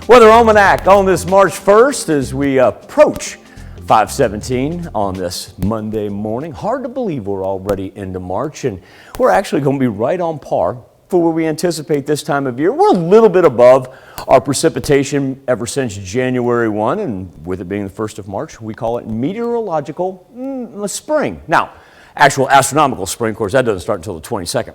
Weather Almanac on this March 1st as we approach 5/17 on this Monday morning. Hard to believe we're already into March, and we're actually going to be right on par for what we anticipate this time of year. We're a little bit above our precipitation ever since January 1, and with it being the 1st of March, we call it meteorological spring. Now, actual astronomical spring, of course, that doesn't start until the 22nd.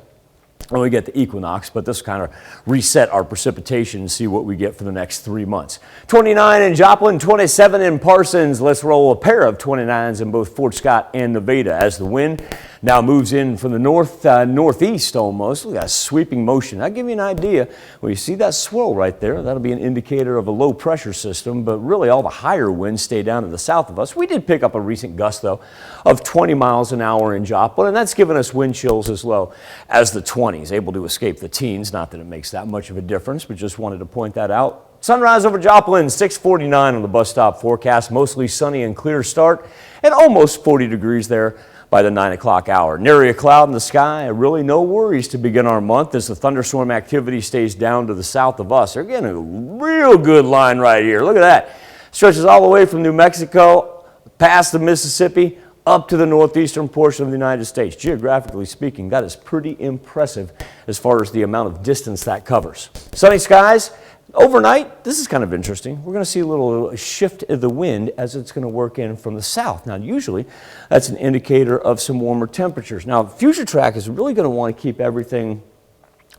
When we get the equinox, but this kind of reset our precipitation and see what we get for the next 3 months. 29 in Joplin, 27 in Parsons. Let's roll a pair of 29s in both Fort Scott and Nevada as the wind now moves in from the northeast almost. Look at that sweeping motion. I'll give you an idea. Well, you see that swirl right there. That'll be an indicator of a low pressure system, but really all the higher winds stay down to the south of us. We did pick up a recent gust, though, of 20 miles an hour in Joplin, and that's given us wind chills as low as the 20s, able to escape the teens. Not that it makes that much of a difference, but just wanted to point that out. Sunrise over Joplin, 6:49 on the bus stop forecast. Mostly sunny and clear start, and almost 40 degrees there by the 9 o'clock hour. Nary a cloud in the sky, really no worries to begin our month as the thunderstorm activity stays down to the south of us. They're getting a real good line right here. Look at that. Stretches all the way from New Mexico, past the Mississippi, up to the northeastern portion of the United States. Geographically speaking, that is pretty impressive as far as the amount of distance that covers. Sunny skies. Overnight, this is kind of interesting. We're going to see a little shift of the wind as it's going to work in from the south. Now, usually that's an indicator of some warmer temperatures. Now, Future Track is really going to want to keep everything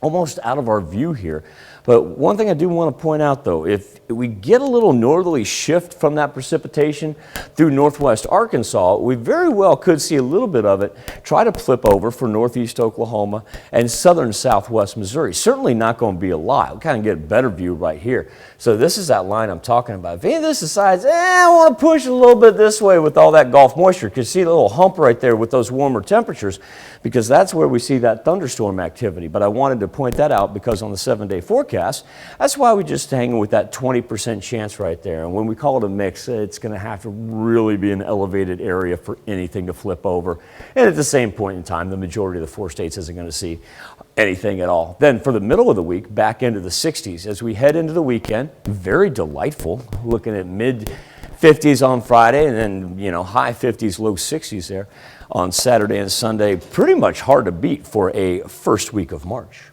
almost out of our view here. But one thing I do want to point out, though, if we get a little northerly shift from that precipitation through northwest Arkansas, we very well could see a little bit of it try to flip over for northeast Oklahoma and southern southwest Missouri. Certainly not going to be a lot. We'll kind of get a better view right here. So this is that line I'm talking about. If any of this decides, I want to push a little bit this way with all that Gulf moisture, you can see the little hump right there with those warmer temperatures, because that's where we see that thunderstorm activity. But I wanted to point that out because on the 7-day forecast, that's why we just hang with that 20% chance right there. And when we call it a mix, it's going to have to really be an elevated area for anything to flip over. And at the same point in time, the majority of the 4 states isn't going to see anything at all. Then for the middle of the week, back into the 60s. As we head into the weekend, very delightful. Looking at mid 50s on Friday, and then, high 50s, low 60s there on Saturday and Sunday. Pretty much hard to beat for a first week of March.